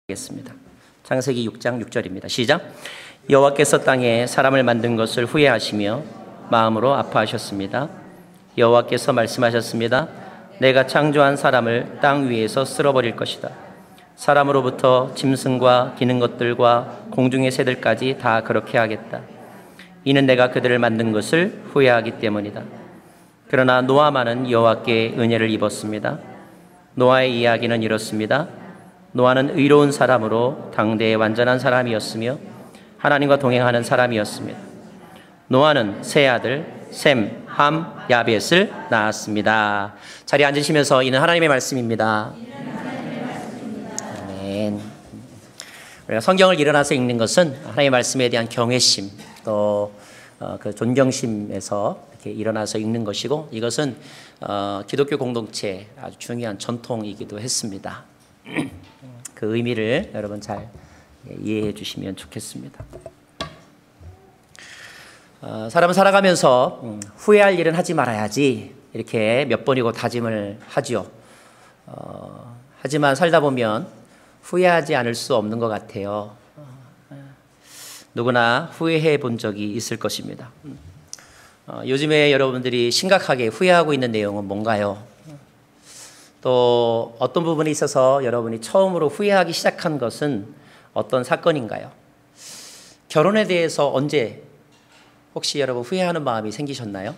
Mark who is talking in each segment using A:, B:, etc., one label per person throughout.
A: 겠습니다. 창세기 6장 6절입니다. 시작. 여호와께서 땅에 사람을 만든 것을 후회하시며 마음으로 아파하셨습니다. 여호와께서 말씀하셨습니다. 내가 창조한 사람을 땅 위에서 쓸어버릴 것이다. 사람으로부터 짐승과 기는 것들과 공중의 새들까지 다 그렇게 하겠다. 이는 내가 그들을 만든 것을 후회하기 때문이다. 그러나 노아만은 여호와께 은혜를 입었습니다. 노아의 이야기는 이렇습니다. 노아는 의로운 사람으로 당대의 완전한 사람이었으며 하나님과 동행하는 사람이었습니다. 노아는 세 아들 셈, 함, 야벳을 낳았습니다. 자리에 앉으시면서 이는 하나님의 말씀입니다. 아멘. 우리가 성경을 일어나서 읽는 것은 하나님의 말씀에 대한 경외심 또 그 존경심에서 이렇게 일어나서 읽는 것이고, 이것은 기독교 공동체의 아주 중요한 전통이기도 했습니다. 그 의미를 여러분 잘 이해해 주시면 좋겠습니다. 사람은 살아가면서 후회할 일은 하지 말아야지 이렇게 몇 번이고 다짐을 하지요. 하지만 살다 보면 후회하지 않을 수 없는 것 같아요. 누구나 후회해 본 적이 있을 것입니다. 요즘에 여러분들이 심각하게 후회하고 있는 내용은 뭔가요? 또 어떤 부분에 있어서 여러분이 처음으로 후회하기 시작한 것은 어떤 사건인가요? 결혼에 대해서 언제 혹시 여러분 후회하는 마음이 생기셨나요?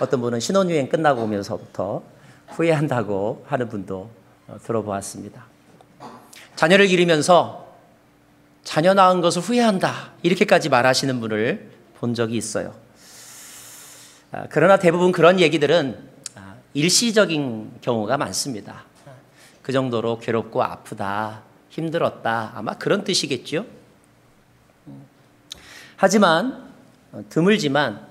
A: 어떤 분은 신혼여행 끝나고 오면서부터 후회한다고 하는 분도 들어보았습니다. 자녀를 기르면서 자녀 낳은 것을 후회한다 이렇게까지 말하시는 분을 본 적이 있어요. 그러나 대부분 그런 얘기들은 일시적인 경우가 많습니다. 그 정도로 괴롭고 아프다, 힘들었다, 아마 그런 뜻이겠죠. 하지만 드물지만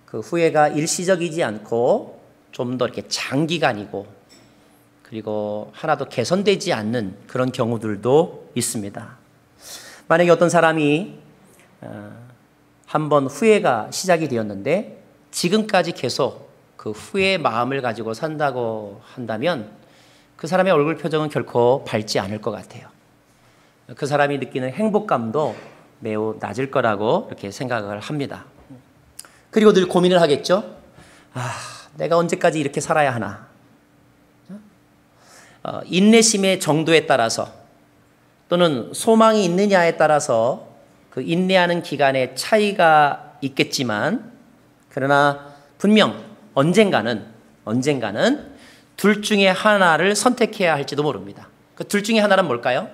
A: 그 후회가 일시적이지 않고 좀 더 이렇게 장기간이고, 그리고 하나도 개선되지 않는 그런 경우들도 있습니다. 만약에 어떤 사람이 한번 후회가 시작이 되었는데 지금까지 계속 그 후회의 마음을 가지고 산다고 한다면 그 사람의 얼굴 표정은 결코 밝지 않을 것 같아요. 그 사람이 느끼는 행복감도 매우 낮을 거라고 이렇게 생각을 합니다. 그리고 늘 고민을 하겠죠. 내가 언제까지 이렇게 살아야 하나. 인내심의 정도에 따라서 또는 소망이 있느냐에 따라서 그 인내하는 기간에 차이가 있겠지만, 그러나 분명 언젠가는 둘 중에 하나를 선택해야 할지도 모릅니다. 그 둘 중에 하나는 뭘까요?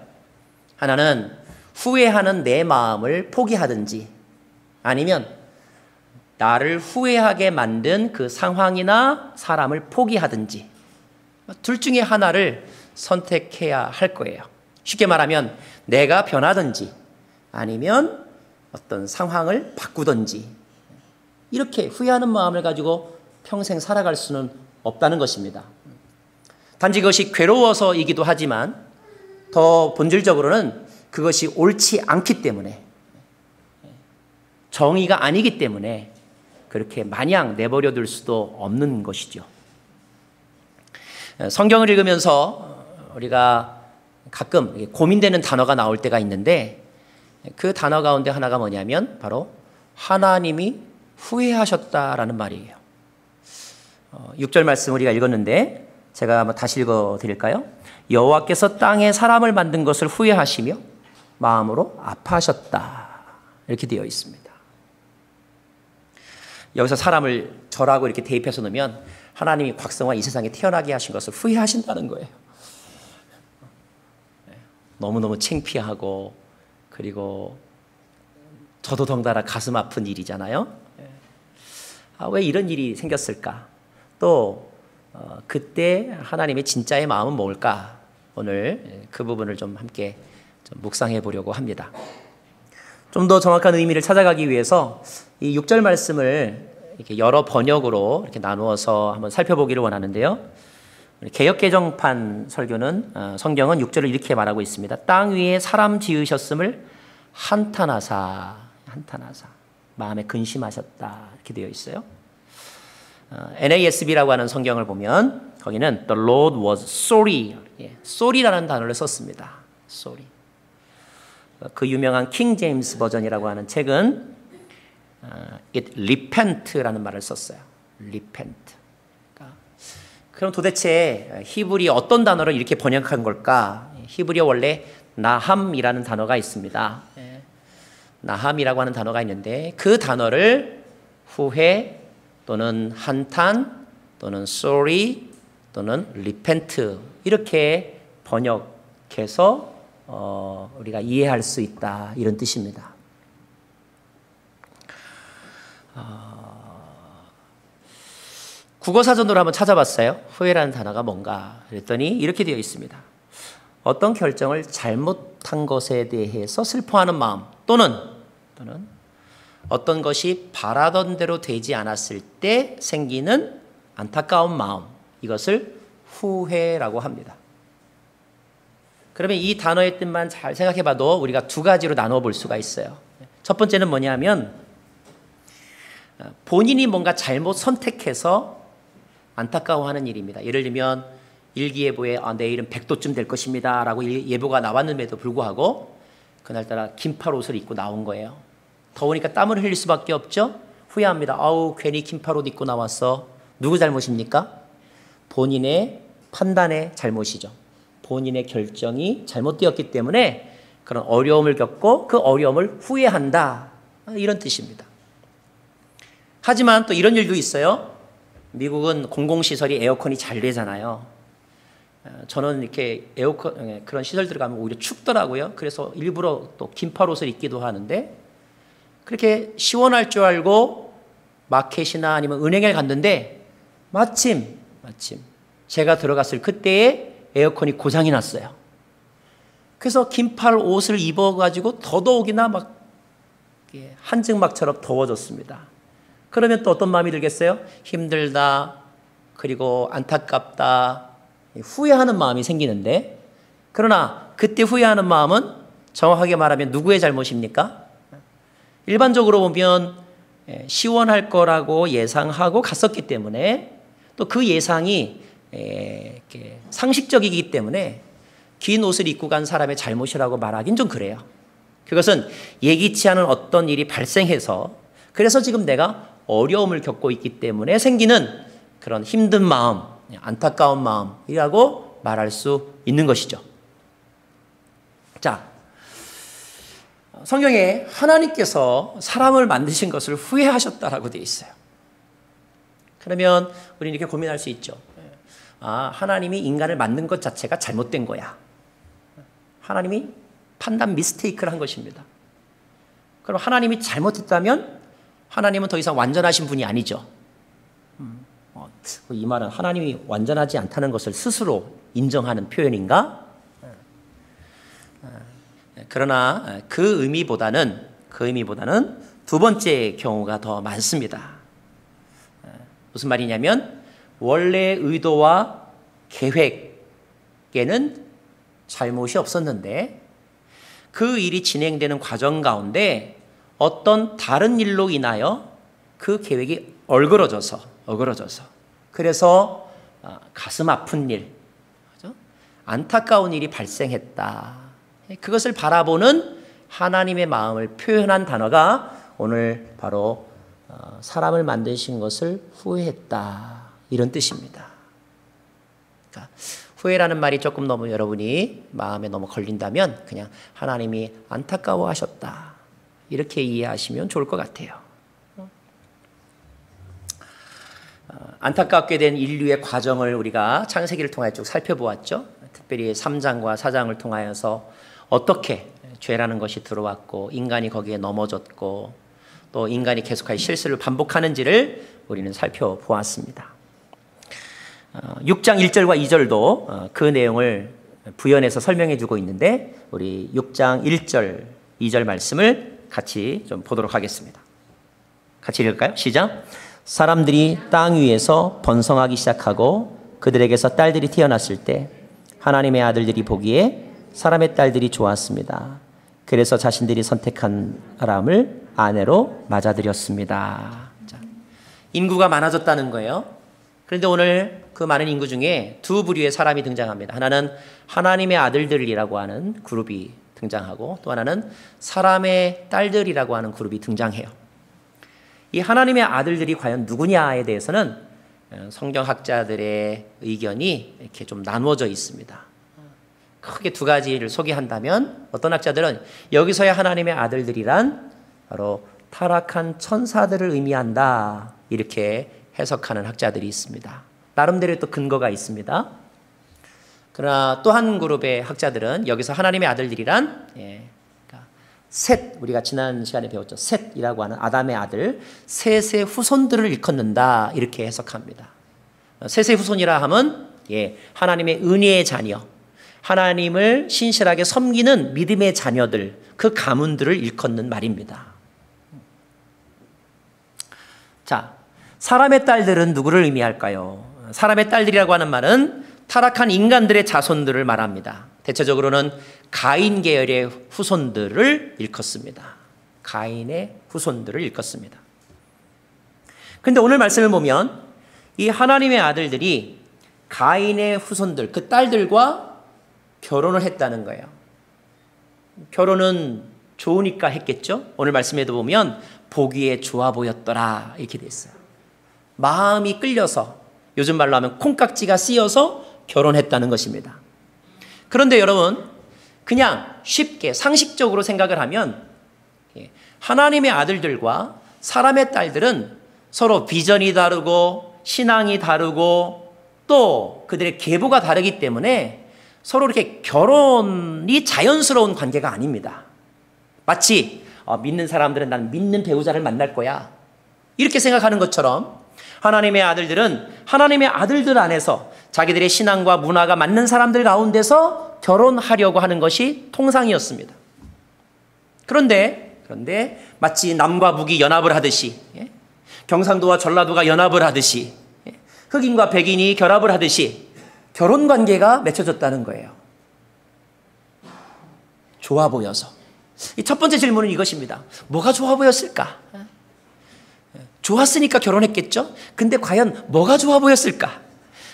A: 하나는 후회하는 내 마음을 포기하든지, 아니면 나를 후회하게 만든 그 상황이나 사람을 포기하든지, 둘 중에 하나를 선택해야 할 거예요. 쉽게 말하면 내가 변하든지 아니면 어떤 상황을 바꾸든지, 이렇게 후회하는 마음을 가지고 평생 살아갈 수는 없다는 것입니다. 단지 그것이 괴로워서이기도 하지만 더 본질적으로는 그것이 옳지 않기 때문에, 정의가 아니기 때문에 그렇게 마냥 내버려 둘 수도 없는 것이죠. 성경을 읽으면서 우리가 가끔 고민되는 단어가 나올 때가 있는데, 그 단어 가운데 하나가 뭐냐면 바로 하나님이 후회하셨다라는 말이에요. 6절 말씀 우리가 읽었는데 제가 한번 다시 읽어드릴까요? 여호와께서 땅에 사람을 만든 것을 후회하시며 마음으로 아파하셨다, 이렇게 되어 있습니다. 여기서 사람을 저라고 이렇게 대입해서 놓으면 하나님이 곽성화 이 세상에 태어나게 하신 것을 후회하신다는 거예요. 너무너무 창피하고, 그리고 저도 덩달아 가슴 아픈 일이잖아요. 왜 이런 일이 생겼을까? 또 그때 하나님의 진짜의 마음은 뭘까? 오늘 그 부분을 좀 함께 좀 묵상해 보려고 합니다. 좀 더 정확한 의미를 찾아가기 위해서 이 6절 말씀을 이렇게 여러 번역으로 이렇게 나누어서 한번 살펴보기를 원하는데요. 개역개정판 설교는 성경은 6절을 이렇게 말하고 있습니다. 땅 위에 사람 지으셨음을 한탄하사 마음에 근심하셨다, 이렇게 되어 있어요. NASB라고 하는 성경을 보면 거기는 The Lord was sorry, sorry라는 단어를 썼습니다. sorry. 그 유명한 킹 제임스 버전이라고 하는 책은 it repent라는 말을 썼어요. repent. 그럼 도대체 히브리 어떤 단어를 이렇게 번역한 걸까? 히브리어 원래 나함이라는 단어가 있습니다. 나함이라고 하는 단어가 있는데 그 단어를 후회 또는 한탄 또는 sorry 또는 repent 이렇게 번역해서 우리가 이해할 수 있다 이런 뜻입니다. 국어사전으로 한번 찾아봤어요. 후회라는 단어가 뭔가 그랬더니 이렇게 되어 있습니다. 어떤 결정을 잘못한 것에 대해서 슬퍼하는 마음 또는 어떤 것이 바라던 대로 되지 않았을 때 생기는 안타까운 마음 이것을 후회라고 합니다. 그러면 이 단어의 뜻만 잘 생각해 봐도 우리가 두 가지로 나눠 볼 수가 있어요. 첫 번째는 뭐냐면 본인이 뭔가 잘못 선택해서 안타까워하는 일입니다. 예를 들면 일기예보에 내일은 100도쯤 될 것입니다 라고 예보가 나왔는데도 불구하고 그날따라 긴팔 옷을 입고 나온 거예요. 더우니까 땀을 흘릴 수밖에 없죠. 후회합니다. 아우 괜히 긴팔 옷 입고 나왔어. 누구 잘못입니까? 본인의 판단의 잘못이죠. 본인의 결정이 잘못되었기 때문에 그런 어려움을 겪고 그 어려움을 후회한다 이런 뜻입니다. 하지만 또 이런 일도 있어요. 미국은 공공시설이 에어컨이 잘 되잖아요. 저는 이렇게 에어컨 그런 시설 들어가면 오히려 춥더라고요. 그래서 일부러 또 긴팔 옷을 입기도 하는데 그렇게 시원할 줄 알고 마켓이나 아니면 은행에 갔는데 마침 제가 들어갔을 그때에 에어컨이 고장이 났어요. 그래서 긴팔 옷을 입어가지고 더더욱이나 막 한증막처럼 더워졌습니다. 그러면 또 어떤 마음이 들겠어요? 힘들다, 그리고 안타깝다, 후회하는 마음이 생기는데 그러나 그때 후회하는 마음은 정확하게 말하면 누구의 잘못입니까? 일반적으로 보면 시원할 거라고 예상하고 갔었기 때문에 또 그 예상이 상식적이기 때문에 긴 옷을 입고 간 사람의 잘못이라고 말하긴 좀 그래요. 그것은 예기치 않은 어떤 일이 발생해서 그래서 지금 내가 어려움을 겪고 있기 때문에 생기는 그런 힘든 마음, 안타까운 마음이라고 말할 수 있는 것이죠. 자, 성경에 하나님께서 사람을 만드신 것을 후회하셨다라고 되어 있어요. 그러면 우리는 이렇게 고민할 수 있죠. 하나님이 인간을 만든 것 자체가 잘못된 거야. 하나님이 판단 미스테이크를 한 것입니다. 그럼 하나님이 잘못했다면 하나님은 더 이상 완전하신 분이 아니죠. 이 말은 하나님이 완전하지 않다는 것을 스스로 인정하는 표현인가? 그러나 그 의미보다는 두 번째 경우가 더 많습니다. 무슨 말이냐면 원래 의도와 계획에는 잘못이 없었는데 그 일이 진행되는 과정 가운데 어떤 다른 일로 인하여 그 계획이 얼그러져서 그래서 가슴 아픈 일, 안타까운 일이 발생했다. 그것을 바라보는 하나님의 마음을 표현한 단어가 오늘 바로 사람을 만드신 것을 후회했다 이런 뜻입니다. 그러니까 후회라는 말이 조금 너무 여러분이 마음에 너무 걸린다면 그냥 하나님이 안타까워하셨다 이렇게 이해하시면 좋을 것 같아요. 안타깝게 된 인류의 과정을 우리가 창세기를 통해 쭉 살펴보았죠. 특별히 3장과 4장을 통하여서 어떻게 죄라는 것이 들어왔고 인간이 거기에 넘어졌고 또 인간이 계속하여 실수를 반복하는지를 우리는 살펴보았습니다. 6장 1절과 2절도 그 내용을 부연해서 설명해 주고 있는데 우리 6장 1절, 2절 말씀을 같이 좀 보도록 하겠습니다. 같이 읽을까요? 시작. 사람들이 땅 위에서 번성하기 시작하고 그들에게서 딸들이 태어났을 때 하나님의 아들들이 보기에 사람의 딸들이 좋았습니다. 그래서 자신들이 선택한 사람을 아내로 맞아들였습니다. 자, 인구가 많아졌다는 거예요. 그런데 오늘 그 많은 인구 중에 두 부류의 사람이 등장합니다. 하나는 하나님의 아들들이라고 하는 그룹이 등장하고 또 하나는 사람의 딸들이라고 하는 그룹이 등장해요. 이 하나님의 아들들이 과연 누구냐에 대해서는 성경학자들의 의견이 이렇게 좀 나누어져 있습니다. 크게 두 가지를 소개한다면 어떤 학자들은 여기서의 하나님의 아들들이란 바로 타락한 천사들을 의미한다 이렇게 해석하는 학자들이 있습니다. 나름대로 또 근거가 있습니다. 그러나 또 한 그룹의 학자들은 여기서 하나님의 아들들이란 셋, 우리가 지난 시간에 배웠죠. 셋이라고 하는 아담의 아들 셋의 후손들을 일컫는다 이렇게 해석합니다. 셋의 후손이라 하면 하나님의 은혜의 자녀, 하나님을 신실하게 섬기는 믿음의 자녀들, 그 가문들을 일컫는 말입니다. 자, 사람의 딸들은 누구를 의미할까요? 사람의 딸들이라고 하는 말은 타락한 인간들의 자손들을 말합니다. 대체적으로는 가인 계열의 후손들을 일컫습니다. 가인의 후손들을 일컫습니다. 그런데 오늘 말씀을 보면 이 하나님의 아들들이 가인의 후손들, 그 딸들과 결혼을 했다는 거예요. 결혼은 좋으니까 했겠죠? 오늘 말씀에도 보면 보기에 좋아 보였더라 이렇게 돼 있어요. 마음이 끌려서, 요즘 말로 하면 콩깍지가 씌어서 결혼했다는 것입니다. 그런데 여러분, 그냥 쉽게 상식적으로 생각을 하면 하나님의 아들들과 사람의 딸들은 서로 비전이 다르고 신앙이 다르고 또 그들의 계보가 다르기 때문에 서로 이렇게 결혼이 자연스러운 관계가 아닙니다. 마치 믿는 사람들은 난 믿는 배우자를 만날 거야 이렇게 생각하는 것처럼 하나님의 아들들은 하나님의 아들들 안에서 자기들의 신앙과 문화가 맞는 사람들 가운데서 결혼하려고 하는 것이 통상이었습니다. 그런데 마치 남과 북이 연합을 하듯이, 경상도와 전라도가 연합을 하듯이, 흑인과 백인이 결합을 하듯이 결혼 관계가 맺혀졌다는 거예요. 좋아 보여서. 이 첫 번째 질문은 이것입니다. 뭐가 좋아 보였을까? 좋았으니까 결혼했겠죠? 근데 과연 뭐가 좋아 보였을까?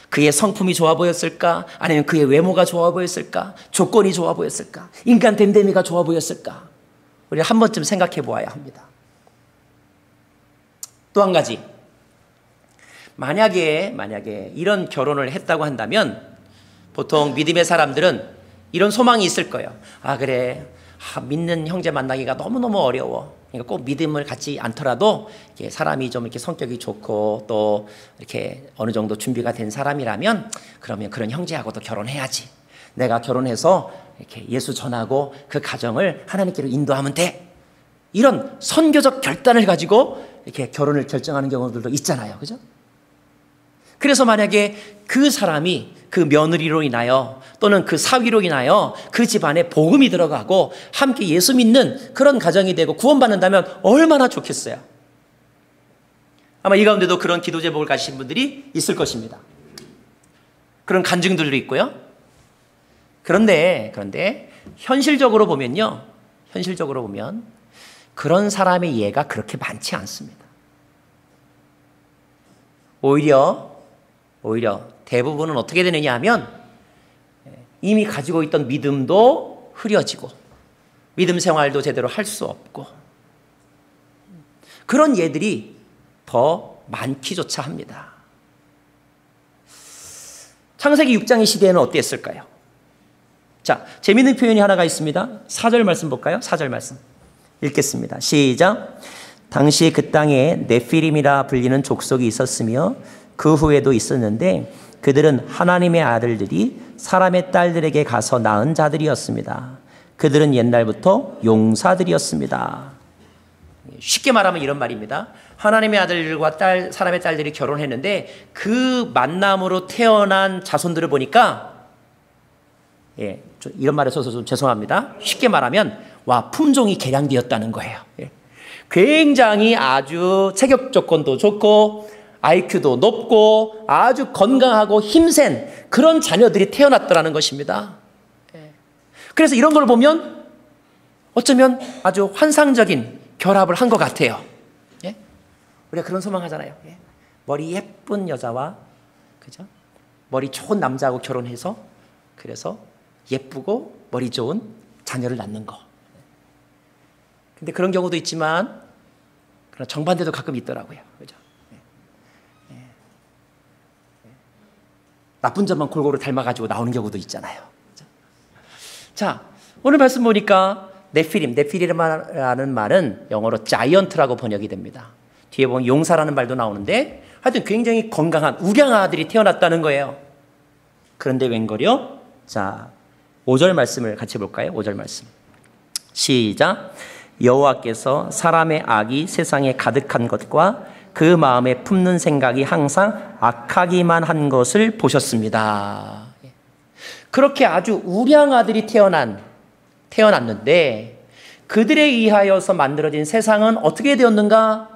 A: 그의 성품이 좋아 보였을까? 아니면 그의 외모가 좋아 보였을까? 조건이 좋아 보였을까? 인간 됨됨이가 좋아 보였을까? 우리가 한 번쯤 생각해 보아야 합니다. 또 한 가지, 만약에 이런 결혼을 했다고 한다면 보통 믿음의 사람들은 이런 소망이 있을 거예요. 그래, 믿는 형제 만나기가 너무너무 어려워. 그러니까 꼭 믿음을 갖지 않더라도 사람이 좀 이렇게 성격이 좋고 또 이렇게 어느 정도 준비가 된 사람이라면 그러면 그런 형제하고도 결혼해야지. 내가 결혼해서 이렇게 예수 전하고 그 가정을 하나님께로 인도하면 돼. 이런 선교적 결단을 가지고 이렇게 결혼을 결정하는 경우들도 있잖아요. 그죠? 그래서 만약에 그 사람이 그 며느리로 인하여 또는 그 사위로 인하여 그 집안에 복음이 들어가고 함께 예수 믿는 그런 가정이 되고 구원받는다면 얼마나 좋겠어요. 아마 이 가운데도 그런 기도 제목을 가지신 분들이 있을 것입니다. 그런 간증들도 있고요. 그런데 현실적으로 보면 그런 사람의 예가 그렇게 많지 않습니다. 오히려 대부분은 어떻게 되느냐 하면 이미 가지고 있던 믿음도 흐려지고 믿음 생활도 제대로 할 수 없고 그런 예들이 더 많기조차 합니다. 창세기 6장의 시대에는 어땠을까요? 자, 재미있는 표현이 하나가 있습니다. 4절 말씀 볼까요? 4절 말씀 읽겠습니다. 시작. 당시 그 땅에 네피림이라 불리는 족속이 있었으며 그 후에도 있었는데 그들은 하나님의 아들들이 사람의 딸들에게 가서 낳은 자들이었습니다. 그들은 옛날부터 용사들이었습니다. 쉽게 말하면 이런 말입니다. 하나님의 아들들과 사람의 딸들이 결혼했는데 그 만남으로 태어난 자손들을 보니까 이런 말을 써서 좀 죄송합니다. 쉽게 말하면 품종이 개량되었다는 거예요. 굉장히 아주 체격 조건도 좋고 IQ도 높고 아주 건강하고 힘센 그런 자녀들이 태어났더라는 것입니다. 그래서 이런 걸 보면 어쩌면 아주 환상적인 결합을 한 것 같아요. 우리가 그런 소망하잖아요. 머리 예쁜 여자와 그죠? 머리 좋은 남자하고 결혼해서 그래서 예쁘고 머리 좋은 자녀를 낳는 거. 근데 그런 경우도 있지만 그런 정반대도 가끔 있더라고요. 그죠? 나쁜 점만 골고루 닮아가지고 나오는 경우도 있잖아요. 그죠? 자, 오늘 말씀 보니까 네필이라는 말은 영어로 자이언트라고 번역이 됩니다. 뒤에 보면 용사라는 말도 나오는데 하여튼 굉장히 건강한 우량 아들이 태어났다는 거예요. 그런데 웬걸요? 자, 5절 말씀을 같이 볼까요? 5절 말씀. 시작. 여호와께서 사람의 악이 세상에 가득한 것과 그 마음에 품는 생각이 항상 악하기만 한 것을 보셨습니다. 그렇게 아주 우량 아들이 태어났는데 그들에 의하여서 만들어진 세상은 어떻게 되었는가?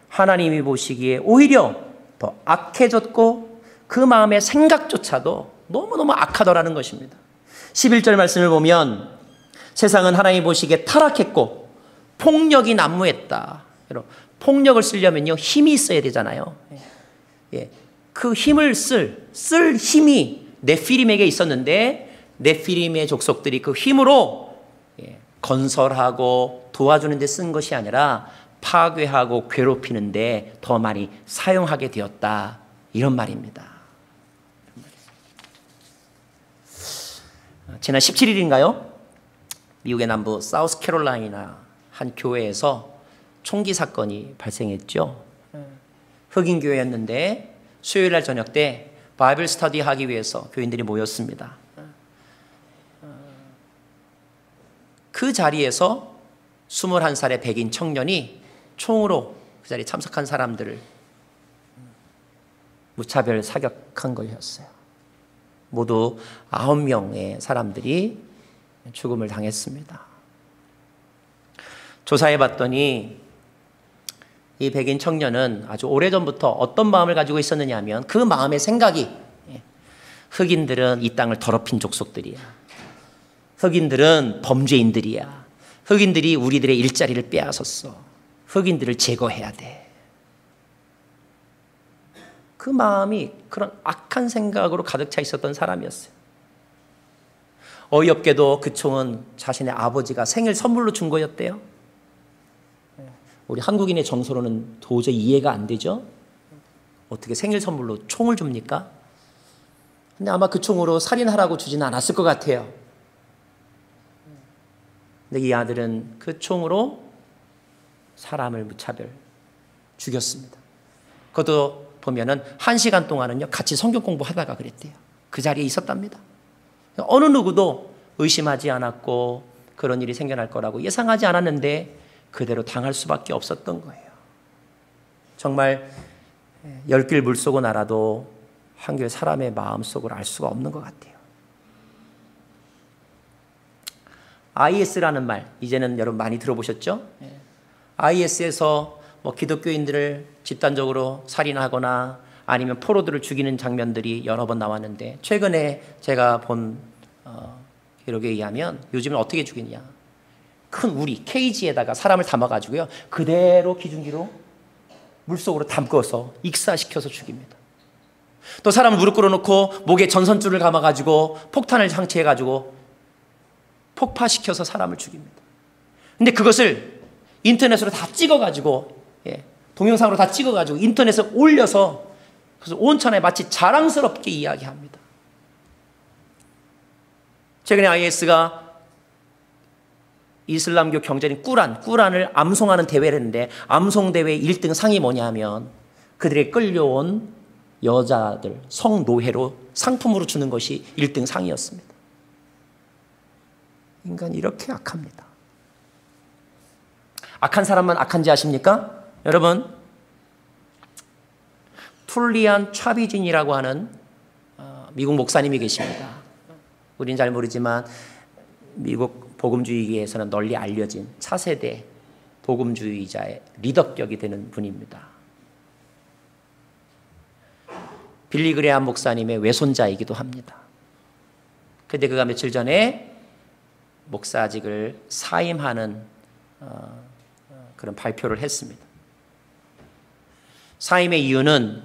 A: 하나님이 보시기에 오히려 더 악해졌고 그 마음의 생각조차도 너무너무 악하더라는 것입니다. 11절 말씀을 보면 세상은 하나님이 보시기에 타락했고 폭력이 난무했다. 폭력을 쓰려면요 힘이 있어야 되잖아요. 그 힘을 쓸 힘이 네피림에게 있었는데 네피림의 족속들이 그 힘으로 건설하고 도와주는 데 쓴 것이 아니라 파괴하고 괴롭히는 데 더 많이 사용하게 되었다. 이런 말입니다. 지난 17일인가요? 미국의 남부 사우스캐롤라이나 한 교회에서 총기 사건이 발생했죠. 흑인 교회였는데 수요일 날 저녁 때 바이블 스터디 하기 위해서 교인들이 모였습니다. 그 자리에서 21살의 백인 청년이 총으로 그 자리에 참석한 사람들을 무차별 사격한 것이었어요. 모두 9명의 사람들이 죽음을 당했습니다. 조사해 봤더니 이 백인 청년은 아주 오래전부터 어떤 마음을 가지고 있었느냐 하면 그 마음의 생각이 흑인들은 이 땅을 더럽힌 족속들이야. 흑인들은 범죄인들이야. 흑인들이 우리들의 일자리를 빼앗았어. 흑인들을 제거해야 돼. 그 마음이 그런 악한 생각으로 가득 차 있었던 사람이었어요. 어이없게도 그 총은 자신의 아버지가 생일 선물로 준 거였대요. 우리 한국인의 정서로는 도저히 이해가 안 되죠? 어떻게 생일 선물로 총을 줍니까? 근데 아마 그 총으로 살인하라고 주지는 않았을 것 같아요. 근데 이 아들은 그 총으로 사람을 무차별 죽였습니다. 그것도 보면은 1시간 동안은요 같이 성경 공부하다가 그랬대요. 그 자리에 있었답니다. 어느 누구도 의심하지 않았고 그런 일이 생겨날 거라고 예상하지 않았는데 그대로 당할 수밖에 없었던 거예요. 정말 열길 물속을 알아도 한결 사람의 마음속을 알 수가 없는 것 같아요. IS라는 말 이제는 여러분 많이 들어보셨죠? IS에서 뭐 기독교인들을 집단적으로 살인하거나 아니면 포로들을 죽이는 장면들이 여러 번 나왔는데 최근에 제가 본 기록에 의하면 요즘은 어떻게 죽이냐, 큰 우리 케이지에다가 사람을 담아가지고요 그대로 기중기로 물속으로 담궈서 익사시켜서 죽입니다. 또 사람을 무릎 꿇어놓고 목에 전선줄을 감아가지고 폭탄을 장치해가지고 폭파시켜서 사람을 죽입니다. 근데 그것을 인터넷으로 다 찍어가지고 동영상으로 다 찍어가지고 인터넷에 올려서 그래서 온천에 마치 자랑스럽게 이야기합니다. 최근에 IS가 이슬람교 경전인 꾸란을 암송하는 대회를 했는데 암송대회 1등 상이 뭐냐면 그들에게 끌려온 여자들 성노예로 상품으로 주는 것이 1등 상이었습니다. 인간이 이렇게 악합니다. 악한 사람만 악한지 아십니까? 여러분, 툴리안 차비진이라고 하는 미국 목사님이 계십니다. 우린 잘 모르지만 미국 복음주의계에서는 널리 알려진 차세대 복음주의자의 리더격이 되는 분입니다. 빌리 그레함 목사님의 외손자이기도 합니다. 그런데 그가 며칠 전에 목사직을 사임하는 그런 발표를 했습니다. 사임의 이유는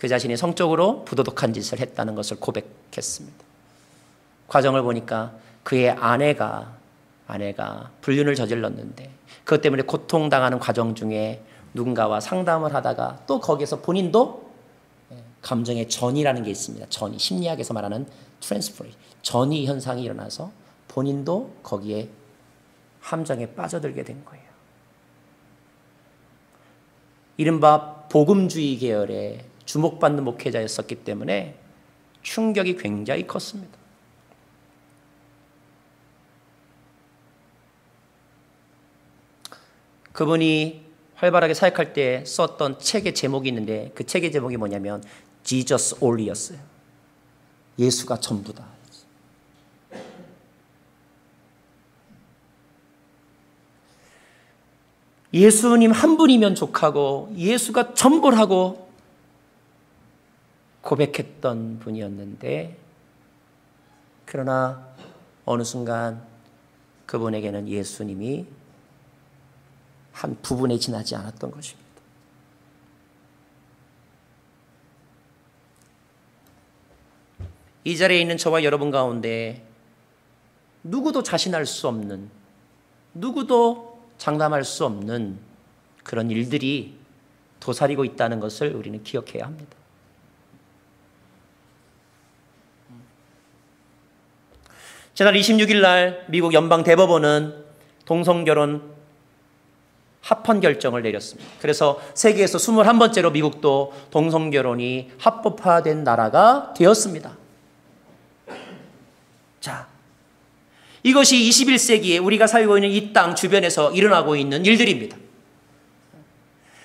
A: 그 자신이 성적으로 부도덕한 짓을 했다는 것을 고백했습니다. 과정을 보니까 그의 아내가 불륜을 저질렀는데 그것 때문에 고통당하는 과정 중에 누군가와 상담을 하다가 또 거기에서 본인도 감정의 전이라는 게 있습니다. 전이, 심리학에서 말하는 트랜스퍼레이션, 전이 현상이 일어나서 본인도 거기에 함정에 빠져들게 된 거예요. 이른바 복음주의 계열의 주목받는 목회자였었기 때문에 충격이 굉장히 컸습니다. 그분이 활발하게 사역할 때 썼던 책의 제목이 있는데 그 책의 제목이 뭐냐면 Jesus Only였어요. 예수가 전부다. 예수님 한 분이면 족하고 예수가 전부라고 고백했던 분이었는데 그러나 어느 순간 그분에게는 예수님이 한 부분에 지나지 않았던 것입니다. 이 자리에 있는 저와 여러분 가운데 누구도 자신할 수 없는, 누구도 장담할 수 없는 그런 일들이 도사리고 있다는 것을 우리는 기억해야 합니다. 지난 26일 날 미국 연방대법원은 동성결혼 합헌 결정을 내렸습니다. 그래서 세계에서 21번째로 미국도 동성결혼이 합법화된 나라가 되었습니다. 자, 이것이 21세기에 우리가 살고 있는 이 땅 주변에서 일어나고 있는 일들입니다.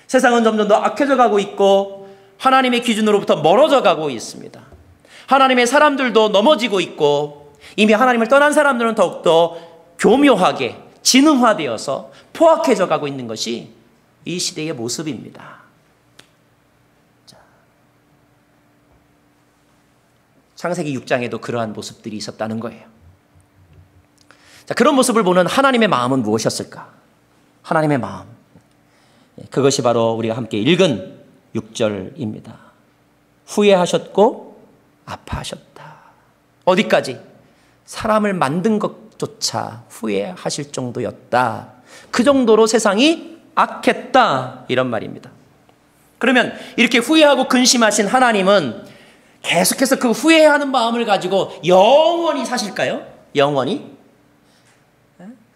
A: 세상은 점점 더 악해져 가고 있고 하나님의 기준으로부터 멀어져 가고 있습니다. 하나님의 사람들도 넘어지고 있고 이미 하나님을 떠난 사람들은 더욱더 교묘하게 진흥화되어서 포악해져 가고 있는 것이 이 시대의 모습입니다. 자, 창세기 6장에도 그러한 모습들이 있었다는 거예요. 자, 그런 모습을 보는 하나님의 마음은 무엇이었을까? 하나님의 마음. 그것이 바로 우리가 함께 읽은 6절입니다. 후회하셨고 아파하셨다. 어디까지? 사람을 만든 것조차 후회하실 정도였다. 그 정도로 세상이 악했다. 이런 말입니다. 그러면 이렇게 후회하고 근심하신 하나님은 계속해서 그 후회하는 마음을 가지고 영원히 사실까요? 영원히?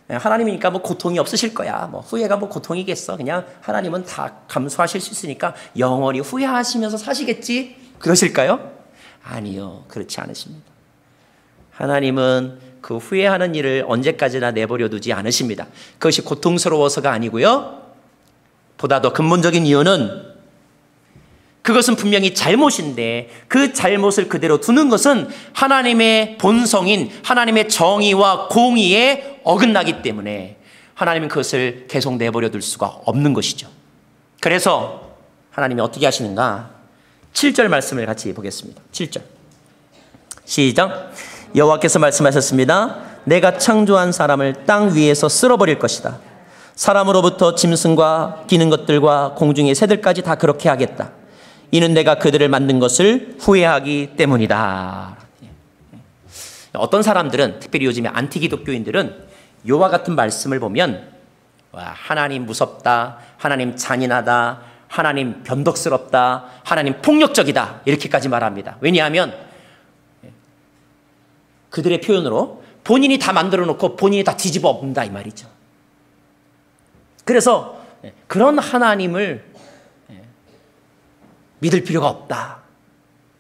A: 하나님이니까 뭐 고통이 없으실 거야. 뭐 후회가 뭐 고통이겠어. 그냥 하나님은 다 감수하실 수 있으니까 영원히 후회하시면서 사시겠지? 그러실까요? 아니요. 그렇지 않으십니다. 하나님은 그 후회하는 일을 언제까지나 내버려 두지 않으십니다. 그것이 고통스러워서가 아니고요. 보다 더 근본적인 이유는 그것은 분명히 잘못인데 그 잘못을 그대로 두는 것은 하나님의 본성인 하나님의 정의와 공의에 어긋나기 때문에 하나님은 그것을 계속 내버려 둘 수가 없는 것이죠. 그래서 하나님이 어떻게 하시는가? 7절 말씀을 같이 보겠습니다. 7절 시작. 여호와께서 말씀하셨습니다. 내가 창조한 사람을 땅 위에서 쓸어버릴 것이다. 사람으로부터 짐승과 기는 것들과 공중의 새들까지 다 그렇게 하겠다. 이는 내가 그들을 만든 것을 후회하기 때문이다. 어떤 사람들은, 특별히 요즘에 안티기독교인들은 요와 같은 말씀을 보면 하나님 무섭다, 하나님 잔인하다, 하나님 변덕스럽다, 하나님 폭력적이다 이렇게까지 말합니다. 왜냐하면 그들의 표현으로 본인이 다 만들어 놓고 본인이 다 뒤집어 엎는다 이 말이죠. 그래서 그런 하나님을 믿을 필요가 없다.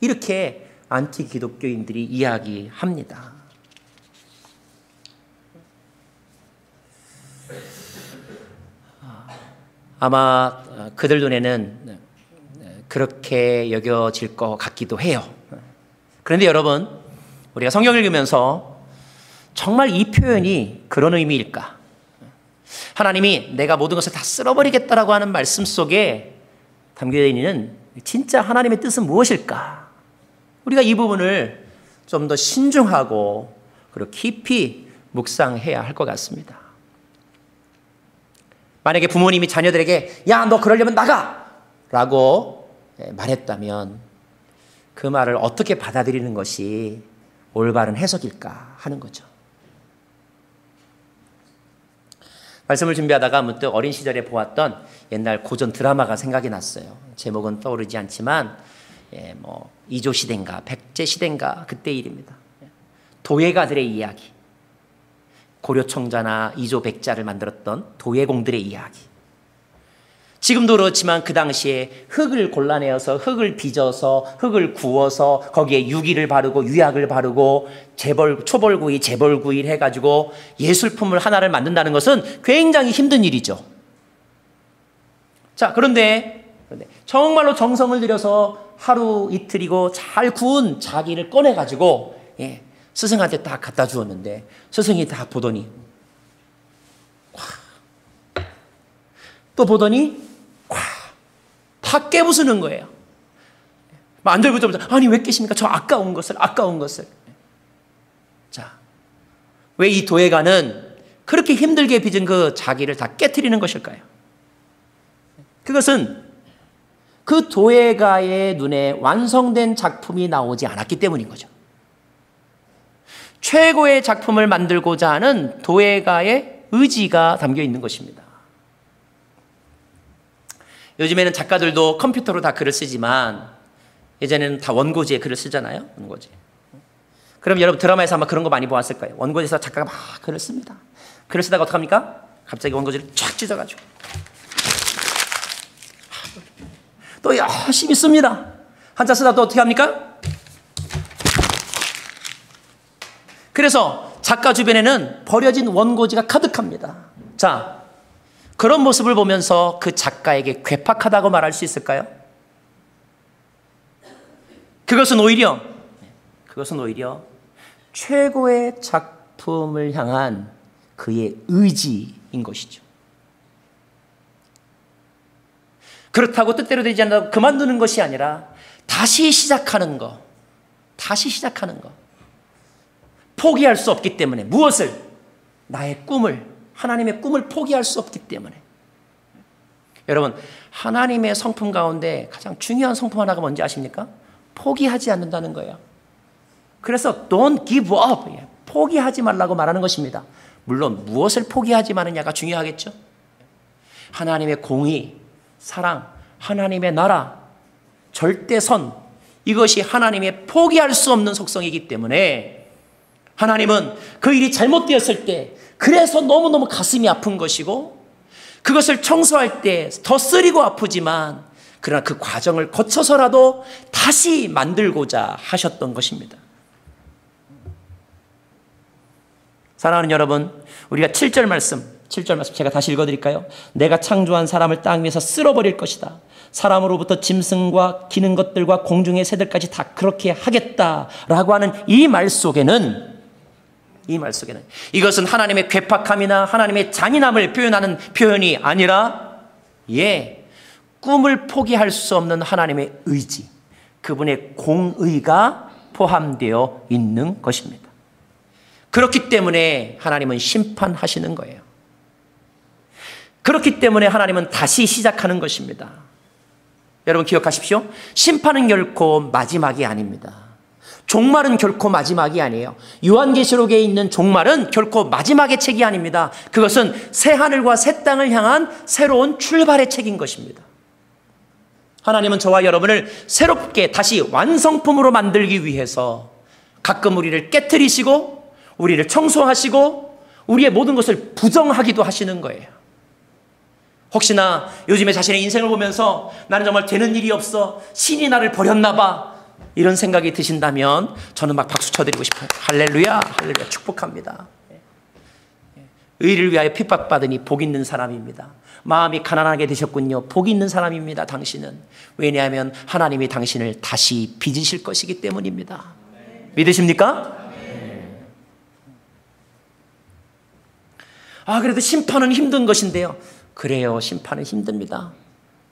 A: 이렇게 안티 기독교인들이 이야기합니다. 아마 그들 눈에는 그렇게 여겨질 것 같기도 해요. 그런데 여러분, 우리가 성경을 읽으면서 정말 이 표현이 그런 의미일까? 하나님이 내가 모든 것을 다 쓸어버리겠다라고 하는 말씀 속에 담겨져 있는 진짜 하나님의 뜻은 무엇일까? 우리가 이 부분을 좀 더 신중하고 그리고 깊이 묵상해야 할 것 같습니다. 만약에 부모님이 자녀들에게 야, 너 그러려면 나가! 라고 말했다면 그 말을 어떻게 받아들이는 것이 올바른 해석일까 하는 거죠. 말씀을 준비하다가 문득 어린 시절에 보았던 옛날 고전 드라마가 생각이 났어요. 제목은 떠오르지 않지만 이조 시대인가 백제 시대인가 그때 일입니다. 도예가들의 이야기, 고려 청자나 이조 백자를 만들었던 도예공들의 이야기. 지금도 그렇지만 그 당시에 흙을 골라내어서 흙을 빚어서 흙을 구워서 거기에 유기를 바르고 유약을 바르고 초벌구이, 재벌구이를 해가지고 예술품을 하나를 만든다는 것은 굉장히 힘든 일이죠. 자, 그런데 정말로 정성을 들여서 하루 이틀이고 잘 구운 자기를 꺼내가지고 스승한테 딱 갖다 주었는데 스승이 다 보더니 또 보더니 다 깨부수는 거예요. 만들고자마자 아니 왜 깨십니까? 저 아까운 것을. 자, 왜 이 도예가는 그렇게 힘들게 빚은 그 자기를 다 깨트리는 것일까요? 그것은 그 도예가의 눈에 완성된 작품이 나오지 않았기 때문인 거죠. 최고의 작품을 만들고자 하는 도예가의 의지가 담겨 있는 것입니다. 요즘에는 작가들도 컴퓨터로 다 글을 쓰지만 예전에는 다 원고지에 글을 쓰잖아요. 원고지. 그럼 여러분 드라마에서 아마 그런 거 많이 보았을 거예요. 원고지에서 작가가 막 글을 씁니다. 글을 쓰다가 어떡합니까? 갑자기 원고지를 쫙 찢어가지고 또 열심히 씁니다. 한자 쓰다 또 어떻게 합니까? 그래서 작가 주변에는 버려진 원고지가 가득합니다. 자, 그런 모습을 보면서 그 작가에게 괴팍하다고 말할 수 있을까요? 그것은 오히려 최고의 작품을 향한 그의 의지인 것이죠. 그렇다고 뜻대로 되지 않는다고 그만두는 것이 아니라 다시 시작하는 거. 포기할 수 없기 때문에 무엇을? 나의 꿈을, 하나님의 꿈을 포기할 수 없기 때문에. 여러분, 하나님의 성품 가운데 가장 중요한 성품 하나가 뭔지 아십니까? 포기하지 않는다는 거예요. 그래서 don't give up, 포기하지 말라고 말하는 것입니다. 물론 무엇을 포기하지 마느냐가 중요하겠죠. 하나님의 공의, 사랑, 하나님의 나라, 절대선, 이것이 하나님의 포기할 수 없는 속성이기 때문에 하나님은 그 일이 잘못되었을 때 그래서 너무너무 가슴이 아픈 것이고 그것을 청소할 때 더 쓰리고 아프지만 그러나 그 과정을 거쳐서라도 다시 만들고자 하셨던 것입니다. 사랑하는 여러분, 우리가 7절 말씀 제가 다시 읽어드릴까요? 내가 창조한 사람을 땅 위에서 쓸어버릴 것이다. 사람으로부터 짐승과 기는 것들과 공중의 새들까지 다 그렇게 하겠다라고 하는 이 말 속에는 이것은 하나님의 괴팍함이나 하나님의 잔인함을 표현하는 표현이 아니라 꿈을 포기할 수 없는 하나님의 의지, 그분의 공의가 포함되어 있는 것입니다. 그렇기 때문에 하나님은 심판하시는 거예요. 그렇기 때문에 하나님은 다시 시작하는 것입니다. 여러분 기억하십시오. 심판은 결코 마지막이 아닙니다. 종말은 결코 마지막이 아니에요. 요한계시록에 있는 종말은 결코 마지막의 책이 아닙니다. 그것은 새 하늘과 새 땅을 향한 새로운 출발의 책인 것입니다. 하나님은 저와 여러분을 새롭게 다시 완성품으로 만들기 위해서 가끔 우리를 깨트리시고 우리를 청소하시고 우리의 모든 것을 부정하기도 하시는 거예요. 혹시나 요즘에 자신의 인생을 보면서 나는 정말 되는 일이 없어, 신이 나를 버렸나 봐, 이런 생각이 드신다면 저는 막 박수 쳐드리고 싶어요. 할렐루야, 할렐루야, 축복합니다. 의를 위하여 핍박받으니 복 있는 사람입니다. 마음이 가난하게 되셨군요. 복 있는 사람입니다. 당신은. 왜냐하면 하나님이 당신을 다시 빚으실 것이기 때문입니다. 믿으십니까? 그래도 심판은 힘든 것인데요. 그래요, 심판은 힘듭니다.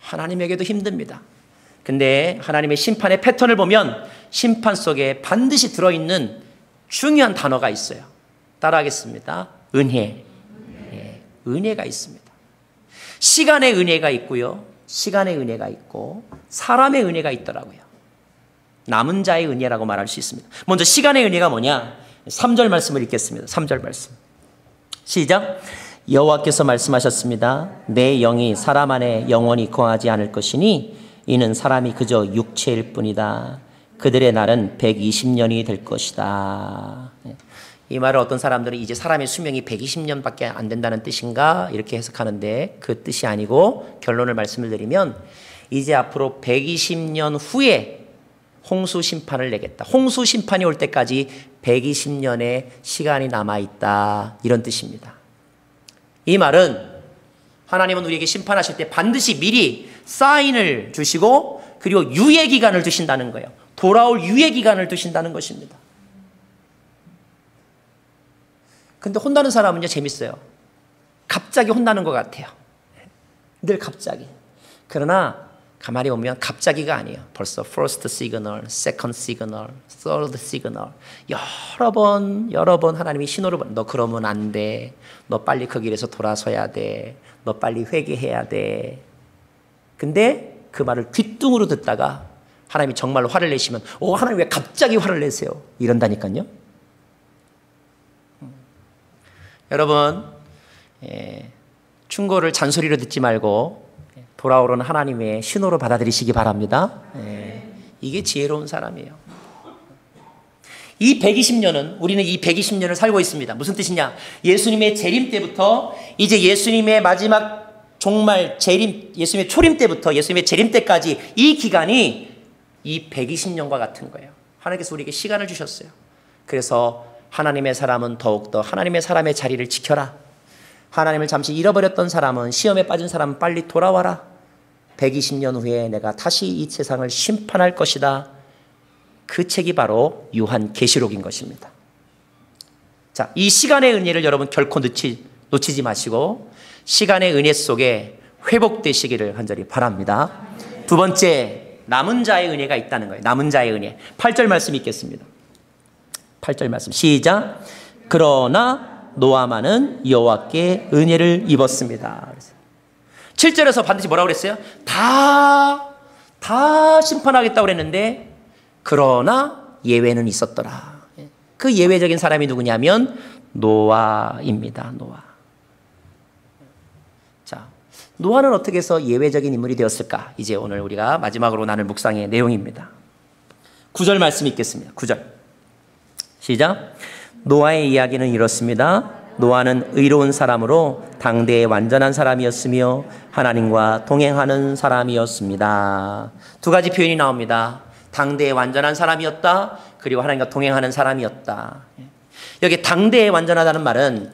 A: 하나님에게도 힘듭니다. 근데 하나님의 심판의 패턴을 보면 심판 속에 반드시 들어있는 중요한 단어가 있어요. 따라하겠습니다. 은혜. 은혜가 있습니다. 시간의 은혜가 있고요. 시간의 은혜가 있고 사람의 은혜가 있더라고요. 남은 자의 은혜라고 말할 수 있습니다. 먼저 시간의 은혜가 뭐냐? 3절 말씀을 읽겠습니다. 3절 말씀. 시작. 여호와께서 말씀하셨습니다. 내 영이 사람 안에 영원히 거하지 않을 것이니 이는 사람이 그저 육체일 뿐이다. 그들의 날은 120년이 될 것이다. 이 말을 어떤 사람들은 이제 사람의 수명이 120년밖에 안 된다는 뜻인가 이렇게 해석하는데 그 뜻이 아니고 결론을 말씀을 드리면 이제 앞으로 120년 후에 홍수 심판을 내겠다. 홍수 심판이 올 때까지 120년의 시간이 남아있다. 이런 뜻입니다. 이 말은 하나님은 우리에게 심판하실 때 반드시 미리 사인을 주시고 그리고 유예 기간을 두신다는 거예요. 돌아올 유예 기간을 두신다는 것입니다. 근데 혼나는 사람은요 재밌어요. 갑자기 혼나는 것 같아요. 늘 갑자기. 그러나 가만히 보면 갑자기가 아니에요. 벌써 first signal, second signal, third signal 여러 번 하나님이 신호를 보내. 너 그러면 안 돼. 너 빨리 그 길에서 돌아서야 돼. 너 빨리 회개해야 돼. 근데 그 말을 귓등으로 듣다가 하나님이 정말로 화를 내시면 하나님 왜 갑자기 화를 내세요? 이런다니까요. 여러분 충고를 잔소리로 듣지 말고 돌아오는 하나님의 신호로 받아들이시기 바랍니다. 이게 지혜로운 사람이에요. 이 120년은 우리는 이 120년을 살고 있습니다. 무슨 뜻이냐? 예수님의 재림 때부터 이제 예수님의 마지막 종말 재림, 예수님의 초림 때부터 예수님의 재림 때까지 이 기간이 이 120년과 같은 거예요. 하나님께서 우리에게 시간을 주셨어요. 그래서 하나님의 사람은 더욱더 하나님의 사람의 자리를 지켜라. 하나님을 잠시 잃어버렸던 사람은 시험에 빠진 사람은 빨리 돌아와라. 120년 후에 내가 다시 이 세상을 심판할 것이다. 그 책이 바로 요한계시록인 것입니다. 자, 이 시간의 은혜를 여러분 결코 놓치지 마시고 시간의 은혜 속에 회복되시기를 간절히 바랍니다. 두 번째, 남은 자의 은혜가 있다는 거예요. 남은 자의 은혜. 8절 말씀 읽겠습니다. 8절 말씀 시작. 그러나 노아만은 여호와께 은혜를 입었습니다. 7절에서 반드시 뭐라고 그랬어요? 다 심판하겠다고 그랬는데 그러나 예외는 있었더라. 그 예외적인 사람이 누구냐면 노아입니다. 노아. 자, 노아는 어떻게 해서 예외적인 인물이 되었을까? 이제 오늘 우리가 마지막으로 나눌 묵상의 내용입니다. 9절 말씀 읽겠습니다. 9절 시작. 노아의 이야기는 이렇습니다. 노아는 의로운 사람으로 당대의 완전한 사람이었으며 하나님과 동행하는 사람이었습니다. 두 가지 표현이 나옵니다. 당대의 완전한 사람이었다. 그리고 하나님과 동행하는 사람이었다. 여기 당대의 완전하다는 말은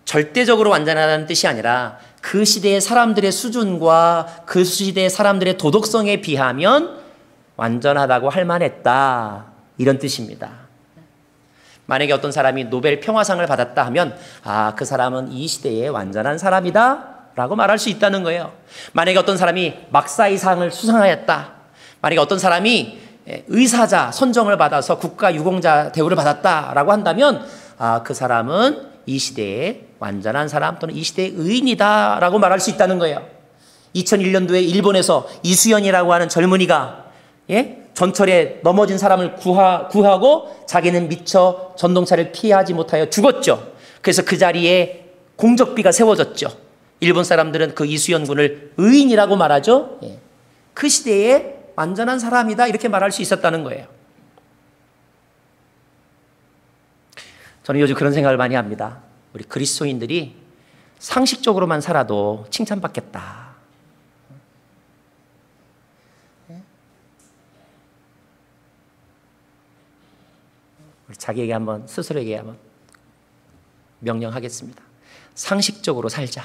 A: 절대적으로 완전하다는 뜻이 아니라 그 시대의 사람들의 수준과 그 시대의 사람들의 도덕성에 비하면 완전하다고 할 만했다. 이런 뜻입니다. 만약에 어떤 사람이 노벨 평화상을 받았다 하면 그 사람은 이 시대의 완전한 사람이다 라고 말할 수 있다는 거예요. 만약에 어떤 사람이 막사이상을 수상하였다. 만약에 어떤 사람이 의사자 선정을 받아서 국가유공자 대우를 받았다라고 한다면 그 사람은 이 시대의 완전한 사람 또는 이 시대의 의인이다 라고 말할 수 있다는 거예요. 2001년도에 일본에서 이수연이라고 하는 젊은이가 전철에 넘어진 사람을 구하고 자기는 미처 전동차를 피하지 못하여 죽었죠. 그래서 그 자리에 공적비가 세워졌죠. 일본 사람들은 그 이수연 군을 의인이라고 말하죠. 그 시대에 완전한 사람이다 이렇게 말할 수 있었다는 거예요. 저는 요즘 그런 생각을 많이 합니다. 우리 그리스도인들이 상식적으로만 살아도 칭찬받겠다. 우리 자기에게 한번 스스로에게 한번 명령하겠습니다. 상식적으로 살자.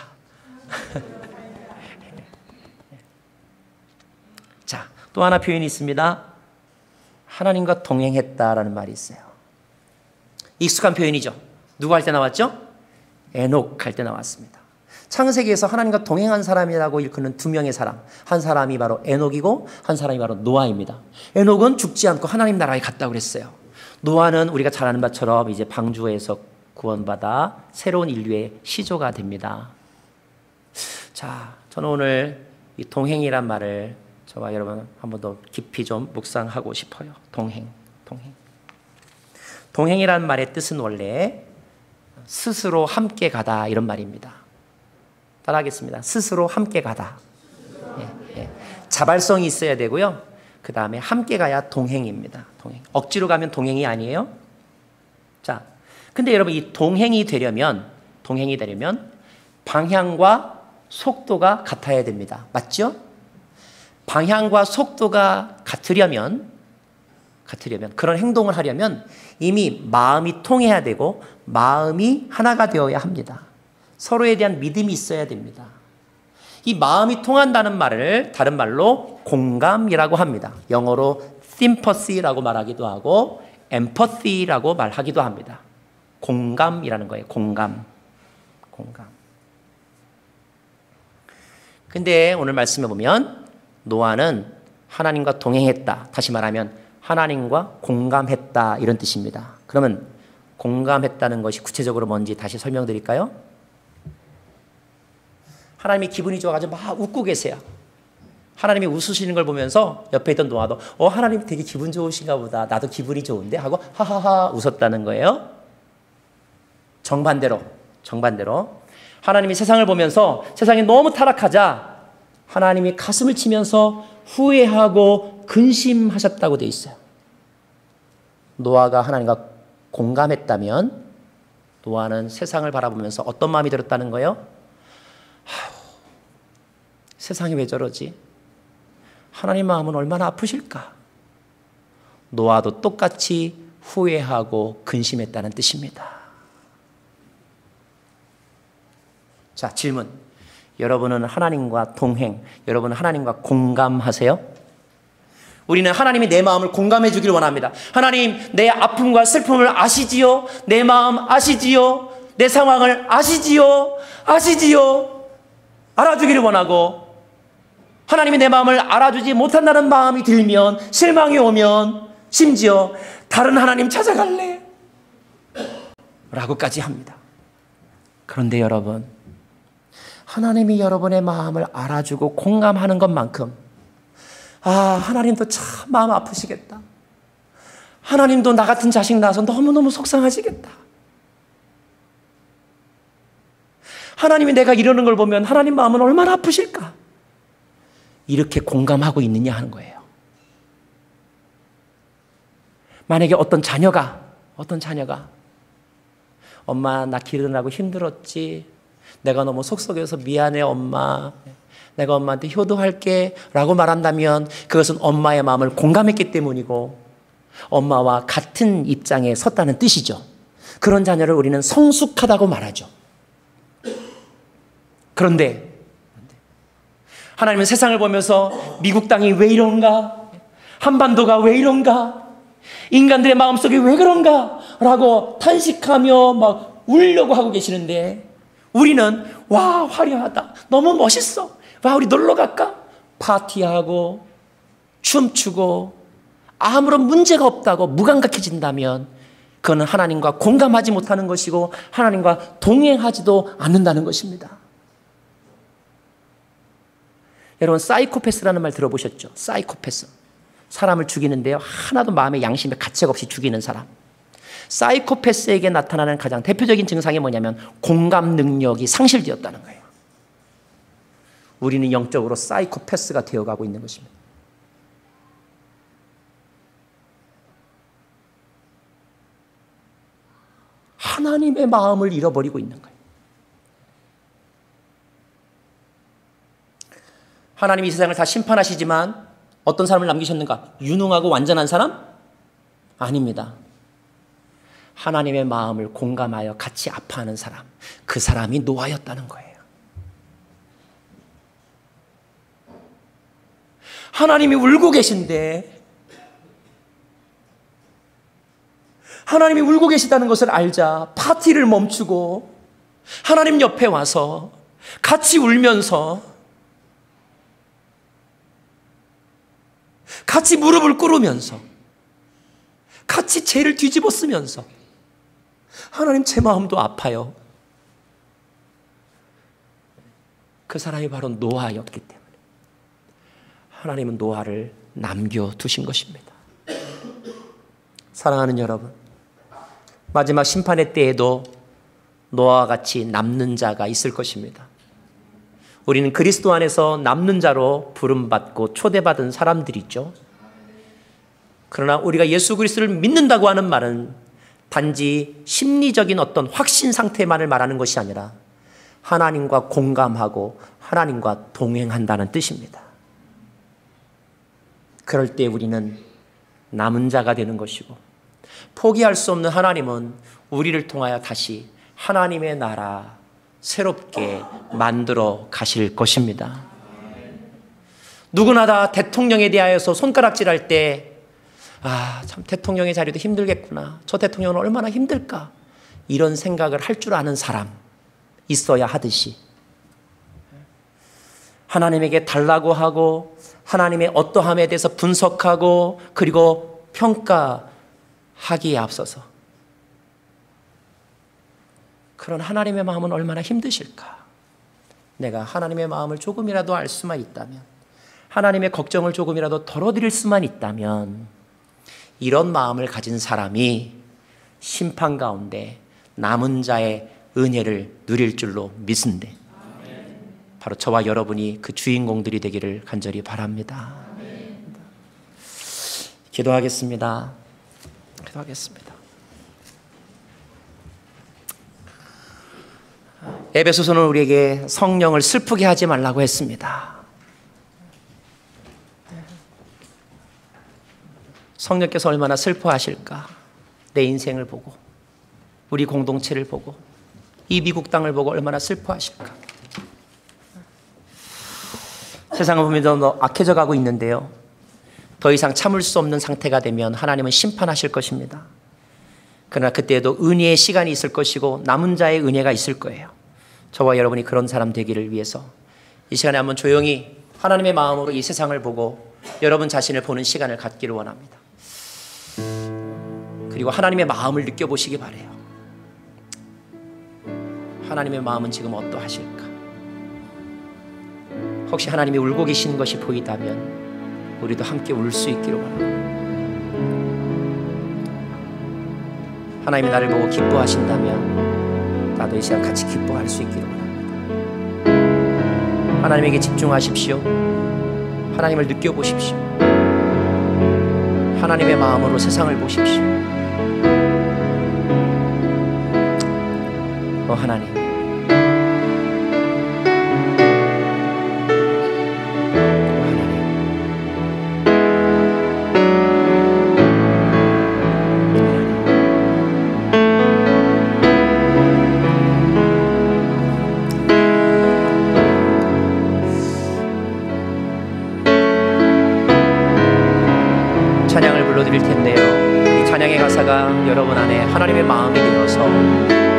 A: 자, 또 하나 표현이 있습니다. 하나님과 동행했다라는 말이 있어요. 익숙한 표현이죠. 누구 할 때 나왔죠? 에녹 할 때 나왔습니다. 창세기에서 하나님과 동행한 사람이라고 일컫는 두 명의 사람. 한 사람이 바로 에녹이고 한 사람이 바로 노아입니다. 에녹은 죽지 않고 하나님 나라에 갔다고 그랬어요. 노아는 우리가 잘 아는 바처럼 이제 방주에서 구원받아 새로운 인류의 시조가 됩니다. 자, 저는 오늘 이 동행이란 말을 저와 여러분 한 번 더 깊이 좀 묵상하고 싶어요. 동행. 동행이라는 말의 뜻은 원래 스스로 함께 가다 이런 말입니다. 따라하겠습니다. 스스로 함께 가다. 자발성이 있어야 되고요. 그 다음에 함께 가야 동행입니다. 동행. 억지로 가면 동행이 아니에요. 자, 근데 여러분 이 동행이 되려면 방향과 속도가 같아야 됩니다. 맞죠? 방향과 속도가 같으려면 그런 행동을 하려면 이미 마음이 통해야 되고 마음이 하나가 되어야 합니다. 서로에 대한 믿음이 있어야 됩니다. 이 마음이 통한다는 말을 다른 말로 공감이라고 합니다. 영어로 sympathy라고 말하기도 하고 empathy라고 말하기도 합니다. 공감이라는 거예요. 공감. 근데 오늘 말씀해 보면 노아는 하나님과 동행했다. 다시 말하면 하나님과 공감했다 이런 뜻입니다. 그러면 공감했다는 것이 구체적으로 뭔지 다시 설명드릴까요? 하나님이 기분이 좋아가지고 막 웃고 계세요. 하나님이 웃으시는 걸 보면서 옆에 있던 노아도 하나님 되게 기분 좋으신가 보다. 나도 기분이 좋은데 하고 하하하 웃었다는 거예요. 정반대로 하나님이 세상을 보면서 세상이 너무 타락하자 하나님이 가슴을 치면서 후회하고 근심하셨다고 되어 있어요. 노아가 하나님과 공감했다면 노아는 세상을 바라보면서 어떤 마음이 들었다는 거예요? 세상이 왜 저러지? 하나님 마음은 얼마나 아프실까? 노아도 똑같이 후회하고 근심했다는 뜻입니다. 자, 질문. 여러분은 하나님과 동행, 여러분은 하나님과 공감하세요? 우리는 하나님이 내 마음을 공감해 주기를 원합니다. 하나님, 내 아픔과 슬픔을 아시지요? 내 마음 아시지요? 내 상황을 아시지요? 알아주기를 원하고, 하나님이 내 마음을 알아주지 못한다는 마음이 들면, 실망이 오면 심지어 다른 하나님 찾아갈래 라고까지 합니다. 그런데 여러분, 하나님이 여러분의 마음을 알아주고 공감하는 것만큼 하나님도 참 마음 아프시겠다. 하나님도 나 같은 자식 낳아서 너무너무 속상하시겠다. 하나님이 내가 이러는 걸 보면 하나님 마음은 얼마나 아프실까? 이렇게 공감하고 있느냐 하는 거예요. 만약에 어떤 자녀가 엄마 나 기르느라고 힘들었지. 내가 너무 속썩여서 미안해 엄마. 내가 엄마한테 효도할게 라고 말한다면 그것은 엄마의 마음을 공감했기 때문이고 엄마와 같은 입장에 섰다는 뜻이죠. 그런 자녀를 우리는 성숙하다고 말하죠. 그런데 하나님은 세상을 보면서 미국 땅이 왜 이런가? 한반도가 왜 이런가? 인간들의 마음속에 왜 그런가? 라고 탄식하며 막 울려고 하고 계시는데 우리는 와 화려하다. 너무 멋있어. 와 우리 놀러 갈까? 파티하고 춤추고 아무런 문제가 없다고 무감각해진다면 그거는 하나님과 공감하지 못하는 것이고 하나님과 동행하지도 않는다는 것입니다. 여러분 사이코패스라는 말 들어보셨죠? 사이코패스. 사람을 죽이는데요. 하나도 마음의 양심에 가책 없이 죽이는 사람. 사이코패스에게 나타나는 가장 대표적인 증상이 뭐냐면 공감 능력이 상실되었다는 거예요. 우리는 영적으로 사이코패스가 되어가고 있는 것입니다. 하나님의 마음을 잃어버리고 있는 거예요. 하나님이 이 세상을 다 심판하시지만 어떤 사람을 남기셨는가? 유능하고 완전한 사람? 아닙니다. 하나님의 마음을 공감하여 같이 아파하는 사람, 그 사람이 노아였다는 거예요. 하나님이 울고 계신데 하나님이 울고 계시다는 것을 알자 파티를 멈추고 하나님 옆에 와서 같이 울면서 같이 무릎을 꿇으면서 같이 죄를 뒤집어 쓰면서 하나님 제 마음도 아파요. 그 사람이 바로 노아였기 때문에 하나님은 노아를 남겨두신 것입니다. 사랑하는 여러분, 마지막 심판의 때에도 노아와 같이 남는 자가 있을 것입니다. 우리는 그리스도 안에서 남는 자로 부름받고 초대받은 사람들이죠. 그러나 우리가 예수 그리스도를 믿는다고 하는 말은 단지 심리적인 어떤 확신 상태만을 말하는 것이 아니라 하나님과 공감하고 하나님과 동행한다는 뜻입니다. 그럴 때 우리는 남은 자가 되는 것이고, 포기할 수 없는 하나님은 우리를 통하여 다시 하나님의 나라 새롭게 만들어 가실 것입니다. 누구나 다 대통령에 대하여서 손가락질할 때 참 대통령의 자리도 힘들겠구나, 저 대통령은 얼마나 힘들까, 이런 생각을 할 줄 아는 사람 있어야 하듯이 하나님에게 달라고 하고 하나님의 어떠함에 대해서 분석하고 그리고 평가하기에 앞서서 그런 하나님의 마음은 얼마나 힘드실까. 내가 하나님의 마음을 조금이라도 알 수만 있다면, 하나님의 걱정을 조금이라도 덜어드릴 수만 있다면, 이런 마음을 가진 사람이 심판 가운데 남은 자의 은혜를 누릴 줄로 믿습니다. 바로 저와 여러분이 그 주인공들이 되기를 간절히 바랍니다. 기도하겠습니다. 기도하겠습니다. 에베소서는 우리에게 성령을 슬프게 하지 말라고 했습니다. 성령께서 얼마나 슬퍼하실까. 내 인생을 보고, 우리 공동체를 보고, 이 미국 땅을 보고 얼마나 슬퍼하실까. 세상을 보면 더 악해져 가고 있는데요, 더 이상 참을 수 없는 상태가 되면 하나님은 심판하실 것입니다. 그러나 그때에도 은혜의 시간이 있을 것이고 남은 자의 은혜가 있을 거예요. 저와 여러분이 그런 사람 되기를 위해서 이 시간에 한번 조용히 하나님의 마음으로 이 세상을 보고 여러분 자신을 보는 시간을 갖기를 원합니다. 그리고 하나님의 마음을 느껴보시기 바라요. 하나님의 마음은 지금 어떠하실까? 혹시 하나님이 울고 계시는 것이 보이다면 우리도 함께 울 수 있기를 원합니다. 하나님이 나를 보고 기뻐하신다면 나도 이 시간 같이 기뻐할 수 있기를 원합니다. 하나님에게 집중하십시오. 하나님을 느껴보십시오. 하나님의 마음으로 세상을 보십시오. 하나님, 찬양을 불러드릴 텐데요, 이 찬양의 가사가 여러분 안에 하나님의 마음이 되어서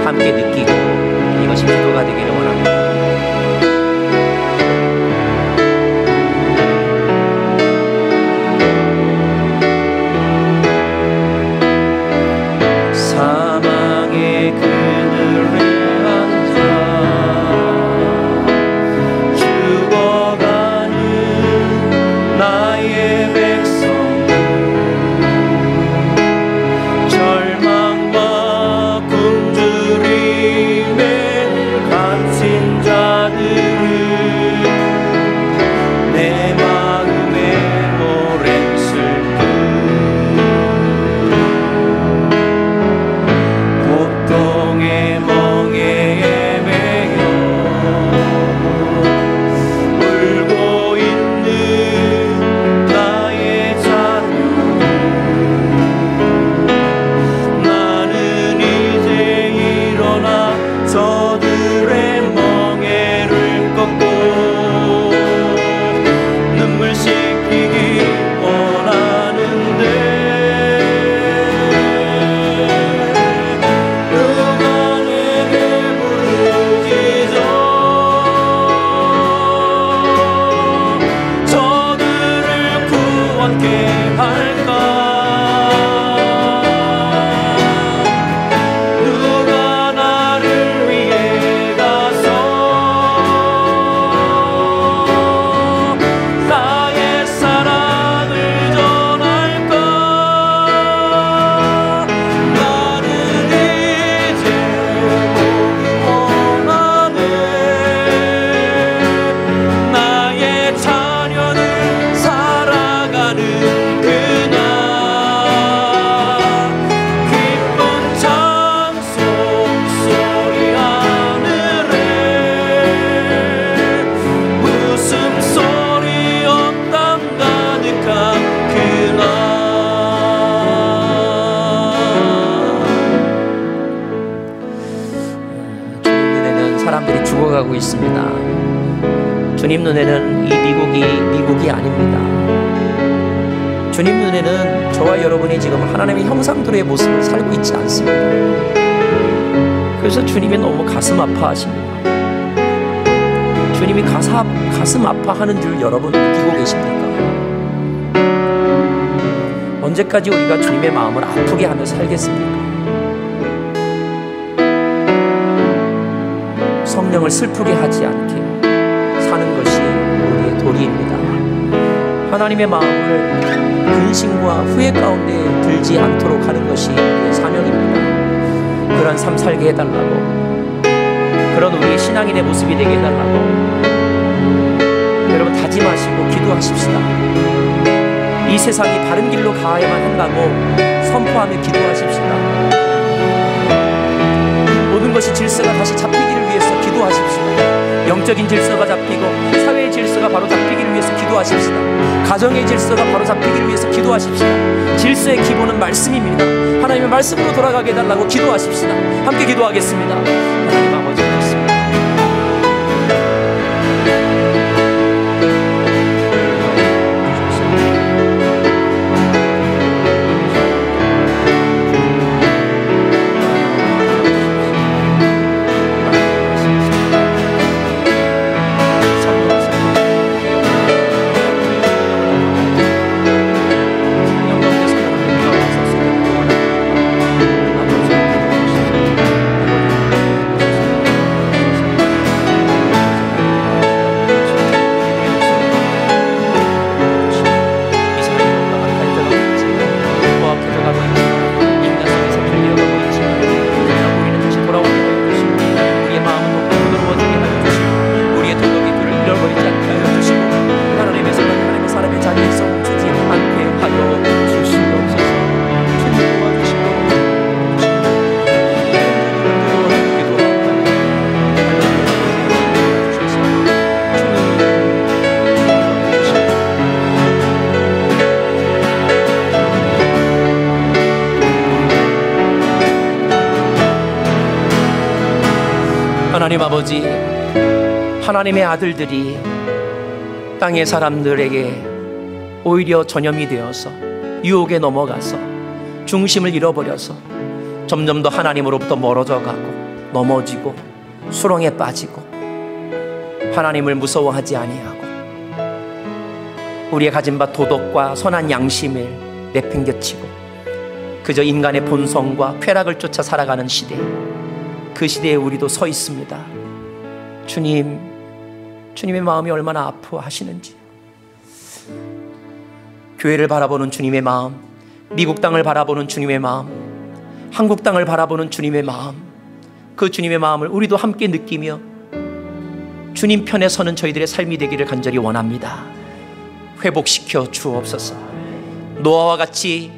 A: 함께 느끼고 이것이 기도가 되기를 원합니다. 사망의 그늘에 앉아 죽어가는 나의 백성들, 절망과 굶주림에 간 사람들이 죽어가고 있습니다. 주님 눈에는 이 미국이 아닙니다. 주님 눈에는 저와 여러분이 지금 하나님의 형상대로의 모습을 살고 있지 않습니다. 그래서 주님이 너무 가슴 아파하십니다. 주님이 가슴 아파하는 줄 여러분 느끼고 계십니까? 언제까지 우리가 주님의 마음을 아프게 하며 살겠습니까? 성령을 슬프게 하지 않게 사는 것이 우리의 도리입니다. 하나님의 마음을 근심과 후회 가운데 들지 않도록 하는 것이 우리의 사명입니다. 그런 삶 살게 해달라고, 그런 우리의 신앙인의 모습이 되게 해달라고 여러분 다짐하시고 기도하십시다. 이 세상이 바른 길로 가야만 한다고 선포하며 기도하십시다. 모든 것이 질서가 다시 잡히기를 위해서 기도하십시다. 영적인 질서가 잡히고 사회의 질서가 바로 잡히기를 위해서 기도하십시다. 가정의 질서가 바로 잡히기를 위해서 기도하십시다. 질서의 기본은 말씀입니다. 하나님의 말씀으로 돌아가게 해달라고 기도하십시다. 함께 기도하겠습니다. 하나님 아버지 말씀, 하나님 아버지, 하나님의 아들들이 땅의 사람들에게 오히려 전염이 되어서 유혹에 넘어가서 중심을 잃어버려서 점점 더 하나님으로부터 멀어져 가고 넘어지고 수렁에 빠지고 하나님을 무서워하지 아니하고 우리의 가진 바 도덕과 선한 양심을 내팽개치고 그저 인간의 본성과 쾌락을 쫓아 살아가는 시대, 그 시대에 우리도 서 있습니다. 주님의 마음이 얼마나 아파하시는지, 교회를 바라보는 주님의 마음, 미국 땅을 바라보는 주님의 마음, 한국 땅을 바라보는 주님의 마음, 그 주님의 마음을 우리도 함께 느끼며 주님 편에 서는 저희들의 삶이 되기를 간절히 원합니다. 회복시켜 주옵소서. 노아와 같이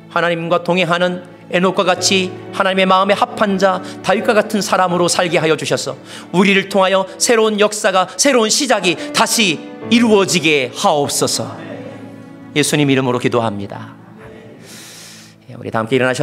A: 하나님과 동행하는 에녹과 같이 하나님의 마음에 합한 자 다윗과 같은 사람으로 살게 하여 주셔서 우리를 통하여 새로운 역사가, 새로운 시작이 다시 이루어지게 하옵소서. 예수님 이름으로 기도합니다. 우리 다 함께 일어나셔서